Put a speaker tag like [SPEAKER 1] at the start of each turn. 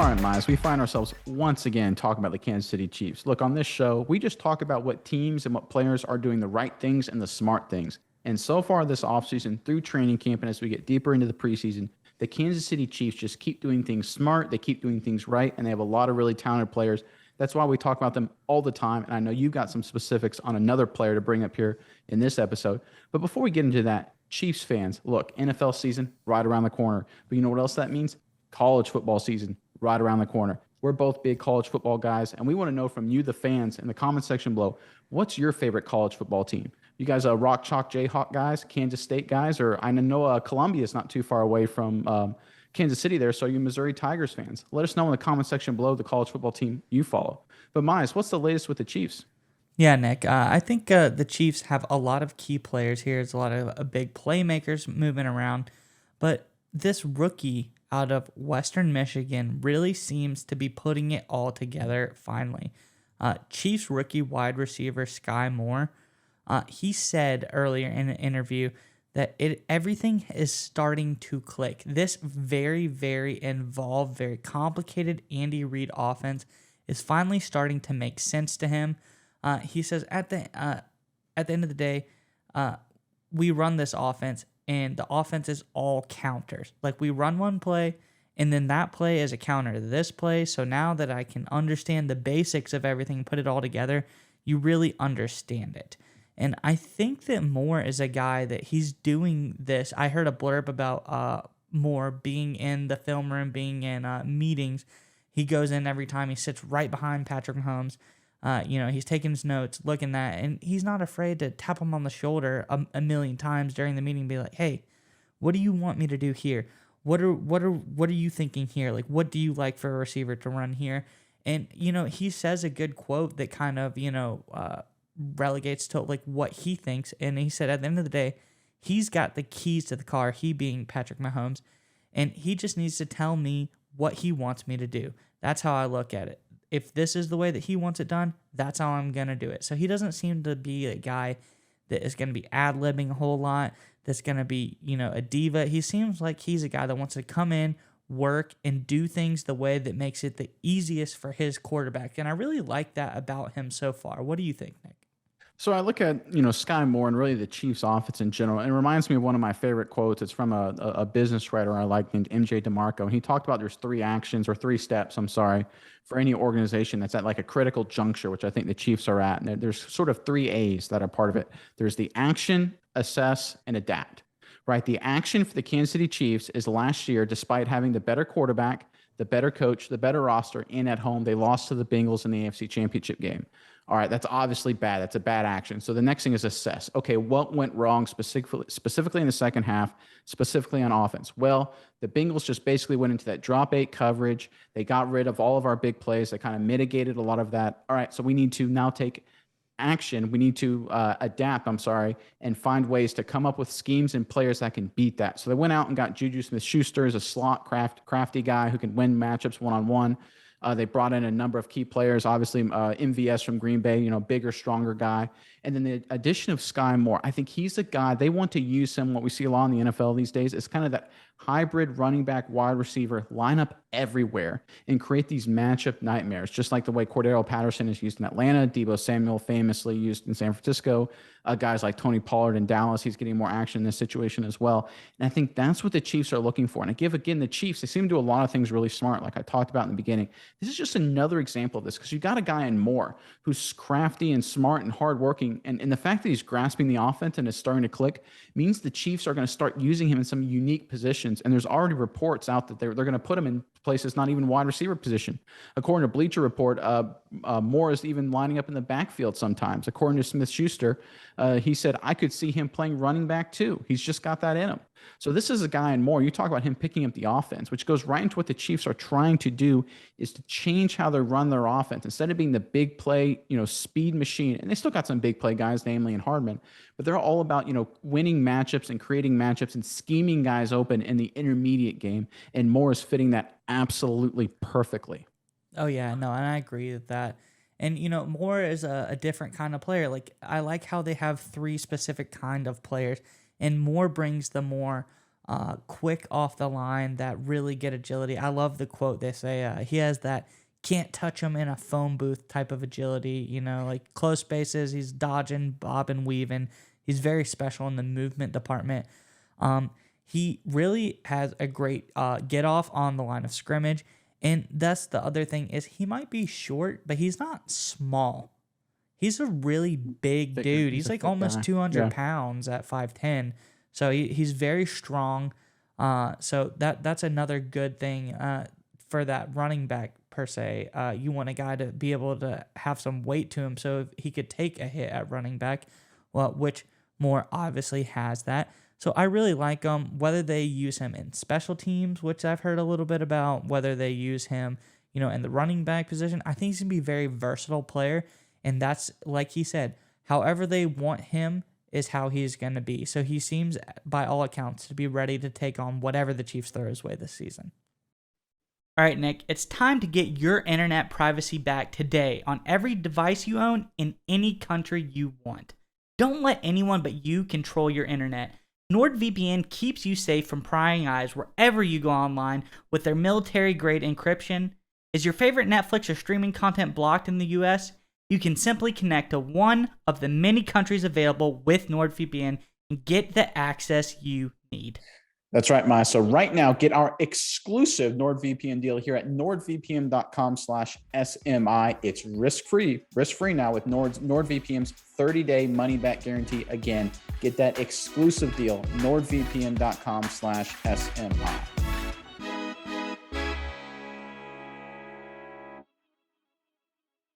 [SPEAKER 1] All right, Miles, we find ourselves once again talking about the Kansas City Chiefs. Look, on this show, we just talk about what teams and what players are doing the right things and the smart things. And so far this offseason, through training camp and as we get deeper into the preseason, the Kansas City Chiefs just keep doing things smart, they keep doing things right, and they have a lot of really talented players. That's why we talk about them all the time. And I know you've got some specifics on another player to bring up here in this episode. But before we get into that, Chiefs fans, look, NFL season right around the corner. But you know what else that means? College football season right around the corner. We're both big college football guys, and we want to know from you, the fans, in the comment section below, what's your favorite college football team? You guys are Rock Chalk Jayhawk guys, Kansas State guys, or I know Columbia is not too far away from Kansas City there, so you Missouri Tigers fans. Let us know in the comment section below the college football team you follow. But Miles, what's the latest with the Chiefs?
[SPEAKER 2] Yeah, Nick. I think the Chiefs have a lot of key players here. There's a lot of big playmakers moving around. But this rookie out of Western Michigan really seems to be putting it all together finally. Chiefs rookie wide receiver Skyy Moore, he said earlier in an interview that everything is starting to click. This very, very involved, very complicated Andy Reid offense is finally starting to make sense to him. He says at the end of the day, we run this offense, and the offense is all counters. Like, we run one play, and then that play is a counter to this play. So now that I can understand the basics of everything, put it all together, you really understand it. And I think that Moore is a guy that he's doing this. I heard a blurb about Moore being in the film room, being in meetings. He goes in every time. He sits right behind Patrick Mahomes. He's taking his notes, looking at, and he's not afraid to tap him on the shoulder a million times during the meeting and be like, "Hey, what do you want me to do here? What are you thinking here? Like, what do you like for a receiver to run here?" And he says a good quote that kind of relegates to like what he thinks. And he said at the end of the day, he's got the keys to the car. He being Patrick Mahomes, and he just needs to tell me what he wants me to do. That's how I look at it. If this is the way that he wants it done, that's how I'm going to do it. So he doesn't seem to be a guy that is going to be ad-libbing a whole lot, that's going to be, a diva. He seems like he's a guy that wants to come in, work, and do things the way that makes it the easiest for his quarterback. And I really like that about him so far. What do you think, Nick?
[SPEAKER 1] So I look at, Sky Moore and really the Chiefs offense in general, and it reminds me of one of my favorite quotes. It's from a business writer I like named MJ DeMarco. And he talked about there's three steps, I'm sorry, for any organization that's at like a critical juncture, which I think the Chiefs are at. And there's sort of three A's that are part of it. There's the action, assess, and adapt, right? The action for the Kansas City Chiefs is last year, despite having the better quarterback, the better coach, the better roster, and at home, they lost to the Bengals in the AFC Championship game. All right, that's obviously bad. That's a bad action. So the next thing is assess. Okay, what went wrong specifically in the second half, specifically on offense? Well, the Bengals just basically went into that drop eight coverage. They got rid of all of our big plays. They kind of mitigated a lot of that. All right, so we need to now take action. We need to adapt, and find ways to come up with schemes and players that can beat that. So they went out and got Juju Smith-Schuster as a slot crafty guy who can win matchups one-on-one. They brought in a number of key players, obviously MVS from Green Bay, bigger, stronger guy. And then the addition of Skyy Moore, I think he's a guy, they want to use him. What we see a lot in the NFL these days is kind of that hybrid running back, wide receiver, line up everywhere and create these matchup nightmares, just like the way Cordero Patterson is used in Atlanta, Deebo Samuel famously used in San Francisco, guys like Tony Pollard in Dallas. He's getting more action in this situation as well. And I think that's what the Chiefs are looking for. And again, the Chiefs, they seem to do a lot of things really smart, like I talked about in the beginning. This is just another example of this because you got a guy in Moore who's crafty and smart and hardworking. And the fact that he's grasping the offense and is starting to click means the Chiefs are going to start using him in some unique positions. And there's already reports out that they're going to put him in places not even wide receiver position. According to Bleacher Report, Moore is even lining up in the backfield sometimes. According to Smith-Schuster, he said, I could see him playing running back too. He's just got that in him. So this is a guy in Moore. You talk about him picking up the offense, which goes right into what the Chiefs are trying to do is to change how they run their offense. Instead of being the big play, speed machine, and they still got some big play guys, namely in Hardman, but they're all about, winning matchups and creating matchups and scheming guys open in the intermediate game. And Moore is fitting that absolutely perfectly.
[SPEAKER 2] Oh yeah, no, and I agree with that. And Moore is a different kind of player. Like, I like how they have three specific kind of players, and Moore brings the more quick off the line, that really good agility. I love the quote they say. He has that can't touch him in a phone booth type of agility, like close spaces. He's dodging, bobbing, weaving. He's very special in the movement department. He really has a great get off on the line of scrimmage. And that's the other thing is he might be short, but he's not small. He's a really big dude. He's like almost 200 pounds at 5'10". So he's very strong. So that's another good thing for that running back per se. You want a guy to be able to have some weight to him so he could take a hit at running back, which Moore obviously has that. So I really like him, whether they use him in special teams, which I've heard a little bit about, whether they use him, in the running back position. I think he's going to be a very versatile player, and that's, like he said, however they want him is how he's going to be. So he seems, by all accounts, to be ready to take on whatever the Chiefs throw his way this season. All right, Nick, it's time to get your internet privacy back today on every device you own in any country you want. Don't let anyone but you control your internet. NordVPN keeps you safe from prying eyes wherever you go online with their military-grade encryption. Is your favorite Netflix or streaming content blocked in the US? You can simply connect to one of the many countries available with NordVPN and get the access you need.
[SPEAKER 1] That's right, Maya. So right now, get our exclusive NordVPN deal here at nordvpn.com/SMI. It's risk-free now with NordVPN's 30-day money-back guarantee. Again, get that exclusive deal, nordvpn.com/SMI.